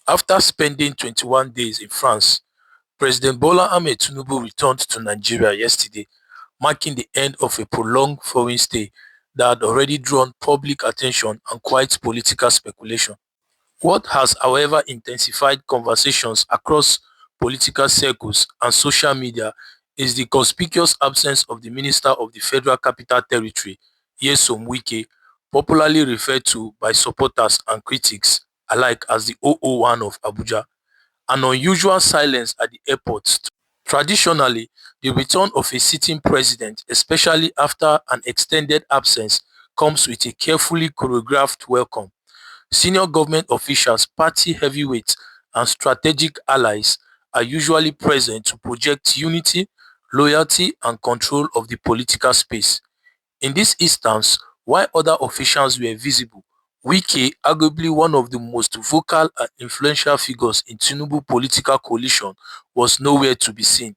After spending 21 days in France, President Bola Ahmed Tinubu returned to Nigeria yesterday, marking the end of a prolonged foreign stay that had already drawn public attention and quite political speculation. What has, however, intensified conversations across political circles and social media is the conspicuous absence of the Minister of the Federal Capital Territory, Nyesom Wike, popularly referred to by supporters and critics alike as the 001 of Abuja. An unusual silence at the airport. Traditionally, the return of a sitting president, especially after an extended absence, comes with a carefully choreographed welcome. Senior government officials, party heavyweights, and strategic allies are usually present to project unity, loyalty, and control of the political space. In this instance, while other officials were visible, Wike, arguably one of the most vocal and influential figures in Tinubu political coalition, was nowhere to be seen.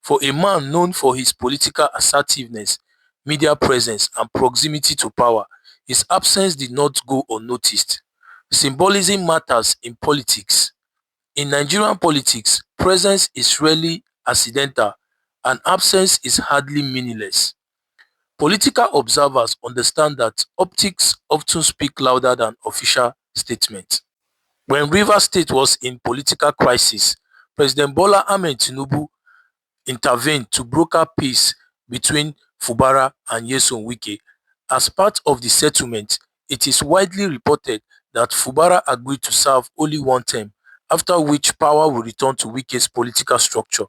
For a man known for his political assertiveness, media presence, and proximity to power, his absence did not go unnoticed. Symbolism matters in politics. In Nigerian politics, presence is rarely accidental and absence is hardly meaningless. Political observers understand that optics often speak louder than official statements. When Rivers State was in political crisis, President Bola Ahmed Tinubu intervened to broker peace between Fubara and Nyesom Wike. As part of the settlement, it is widely reported that Fubara agreed to serve only one term, after which power will return to Wike's political structure.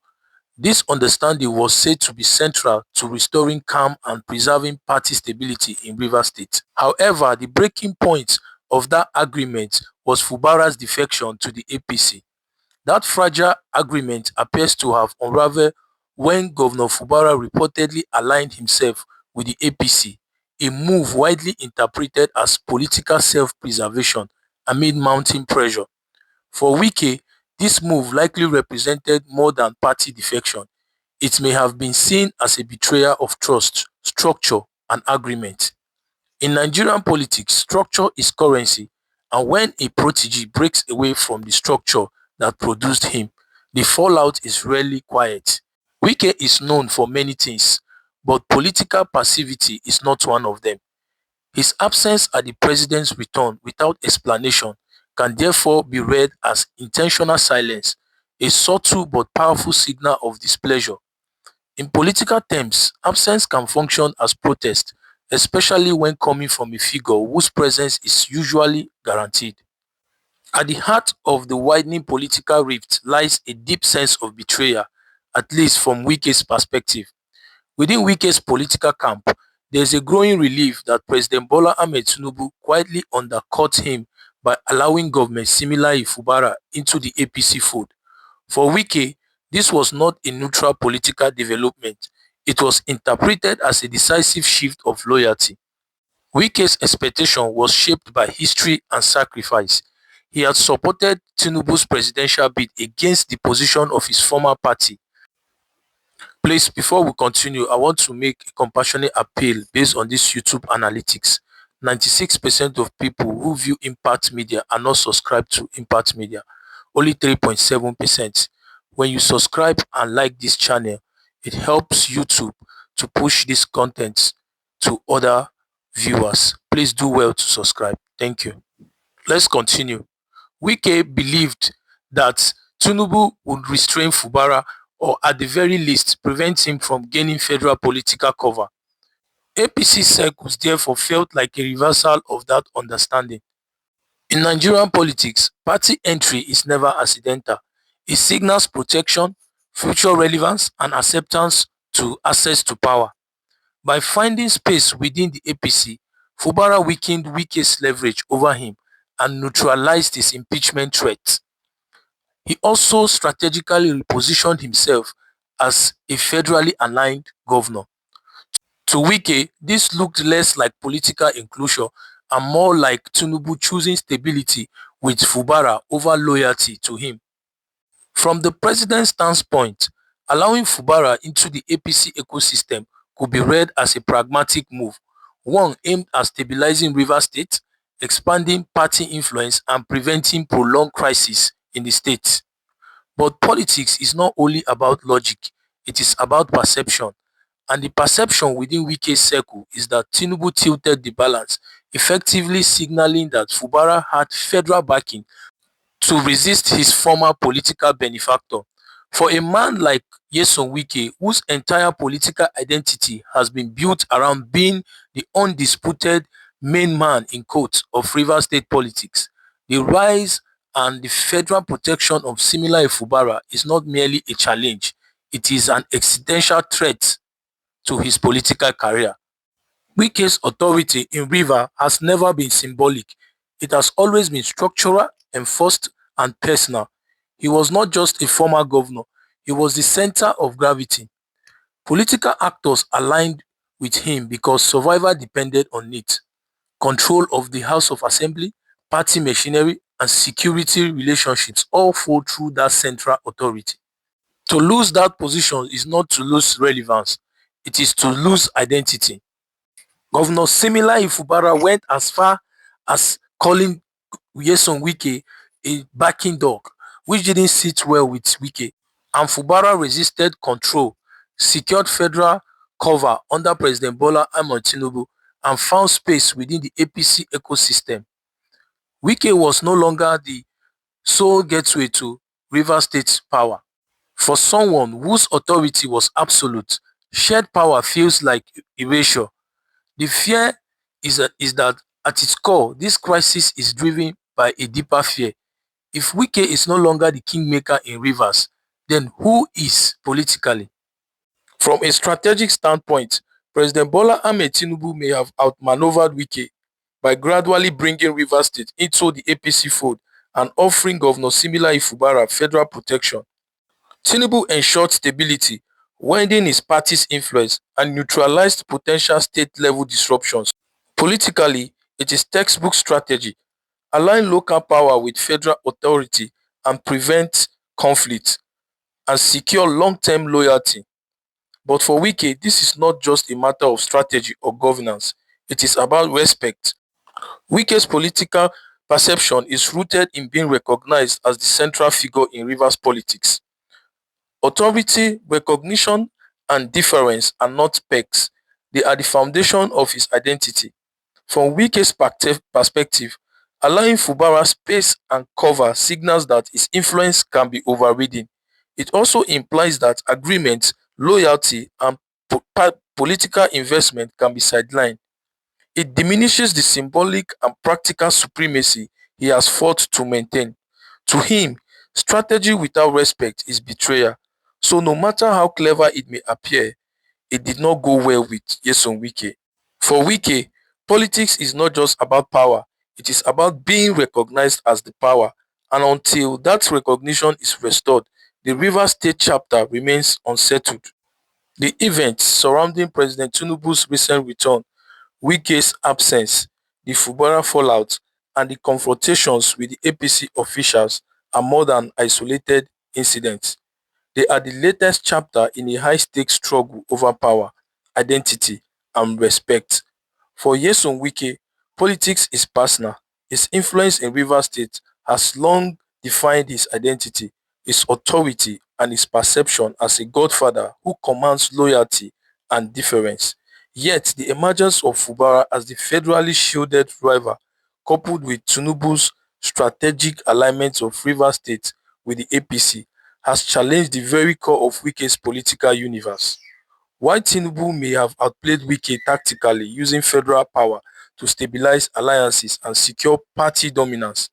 This understanding was said to be central to restoring calm and preserving party stability in Rivers State. However, the breaking point of that agreement was Fubara's defection to the APC. That fragile agreement appears to have unraveled when Governor Fubara reportedly aligned himself with the APC, a move widely interpreted as political self-preservation amid mounting pressure. For Wike, this move likely represented more than party defection. It may have been seen as a betrayal of trust, structure, and agreement. In Nigerian politics, structure is currency, and when a protege breaks away from the structure that produced him, the fallout is rarely quiet. Wike is known for many things, but political passivity is not one of them. His absence at the president's return without explanation can therefore be read as intentional silence, a subtle but powerful signal of displeasure. In political terms, absence can function as protest, especially when coming from a figure whose presence is usually guaranteed. At the heart of the widening political rift lies a deep sense of betrayal, at least from Wike's perspective. Within Wike's political camp, there is a growing relief that President Bola Ahmed Tinubu quietly undercut him by allowing government similar Fubara into the APC fold. For Wike, this was not a neutral political development. It was interpreted as a decisive shift of loyalty. Wike's expectation was shaped by history and sacrifice. He had supported Tinubu's presidential bid against the position of his former party. Please, before we continue, I want to make a compassionate appeal based on this YouTube analytics. 96% of people who view Impact Media are not subscribed to Impact Media. Only 3.7%. When you subscribe and like this channel, it helps YouTube to push this content to other viewers. Please do well to subscribe. Thank you. Let's continue. Wike believed that Tinubu would restrain Fubara or at the very least prevent him from gaining federal political cover. APC circles therefore felt like a reversal of that understanding. In Nigerian politics, party entry is never accidental. It signals protection, future relevance, and acceptance to access to power. By finding space within the APC, Fubara weakened Wike's leverage over him and neutralized his impeachment threat. He also strategically repositioned himself as a federally aligned governor. To Wike, this looked less like political inclusion and more like Tinubu choosing stability with Fubara over loyalty to him. From the president's standpoint, allowing Fubara into the APC ecosystem could be read as a pragmatic move, one aimed at stabilizing Rivers State, expanding party influence and preventing prolonged crisis in the state. But politics is not only about logic, it is about perception. And the perception within Wike's circle is that Tinubu tilted the balance, effectively signaling that Fubara had federal backing to resist his former political benefactor. For a man like Nyesom Wike, whose entire political identity has been built around being the undisputed main man in quotes of Rivers State politics, the rise and the federal protection of similar Fubara is not merely a challenge, it is an existential threat to his political career. Wike's authority in River has never been symbolic. It has always been structural, enforced, and personal. He was not just a former governor, he was the center of gravity. Political actors aligned with him because survival depended on it. Control of the House of Assembly, party machinery, and security relationships all flow through that central authority. To lose that position is not to lose relevance, it is to lose identity. Governor Simila Fubara went as far as calling Nyesom Wike a backing dog, which didn't sit well with Wike, and Fubara resisted control, secured federal cover under President Bola Ahmed Tinubu, and found space within the APC ecosystem. Wike was no longer the sole gateway to Rivers State's power. For someone whose authority was absolute, shared power feels like erasure. The fear is that at its core, this crisis is driven by a deeper fear. If Wike is no longer the kingmaker in Rivers, then who is politically? From a strategic standpoint, President Bola Ahmed Tinubu may have outmaneuvered Wike by gradually bringing Rivers State into the APC fold and offering Governor Simila Fubara federal protection. Tinubu ensured stability, widening his party's influence, and neutralized potential state-level disruptions. Politically, it is textbook strategy: align local power with federal authority and prevent conflict, and secure long-term loyalty. But for Wike, this is not just a matter of strategy or governance, it is about respect. Wike's political perception is rooted in being recognized as the central figure in Rivers politics. Authority, recognition, and deference are not pegs, they are the foundation of his identity. From Wike's perspective, allowing Fubara space and cover signals that his influence can be overridden. It also implies that agreement, loyalty, and political investment can be sidelined. It diminishes the symbolic and practical supremacy he has fought to maintain. To him, strategy without respect is betrayal. So no matter how clever it may appear, it did not go well with Nyesom Wike. For Wike, politics is not just about power, it is about being recognized as the power. And until that recognition is restored, the Rivers State chapter remains unsettled. The events surrounding President Tinubu's recent return, Wike's absence, the Fubara fallout, and the confrontations with the APC officials are more than isolated incidents. They are the latest chapter in a high-stakes struggle over power, identity, and respect. For Nyesom Wike, politics is personal. His influence in Rivers State has long defined his identity, his authority, and his perception as a godfather who commands loyalty and deference. Yet, the emergence of Fubara as the federally shielded rival, coupled with Tinubu's strategic alignment of Rivers State with the APC, has challenged the very core of Wike's political universe. While Tinubu may have outplayed Wike tactically using federal power to stabilize alliances and secure party dominance,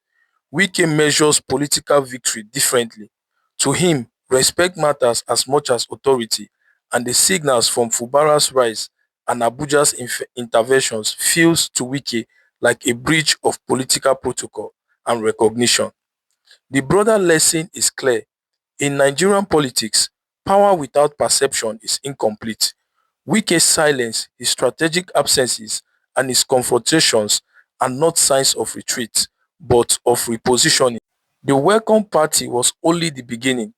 Wike measures political victory differently. To him, respect matters as much as authority, and the signals from Fubara's rise and Abuja's interventions feels to Wike like a breach of political protocol and recognition. The broader lesson is clear. In Nigerian politics, power without perception is incomplete. Wike's silence, his strategic absences, and his confrontations are not signs of retreat, but of repositioning. The Welcome Party was only the beginning.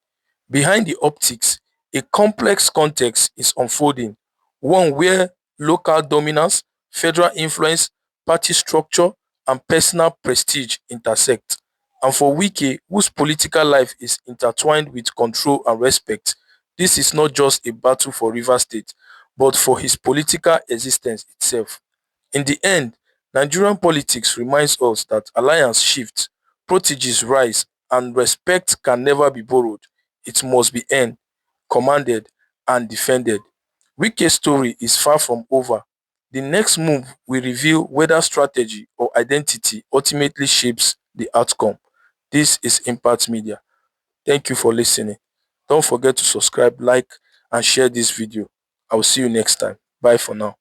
Behind the optics, a complex context is unfolding, one where local dominance, federal influence, party structure, and personal prestige intersect. And for Wike, whose political life is intertwined with control and respect, this is not just a battle for Rivers State, but for his political existence itself. In the end, Nigerian politics reminds us that alliance shift, proteges rise, and respect can never be borrowed. It must be earned, commanded, and defended. Wike's story is far from over. The next move will reveal whether strategy or identity ultimately shapes the outcome. This is Impact Media. Thank you for listening. Don't forget to subscribe, like, and share this video. I will see you next time. Bye for now.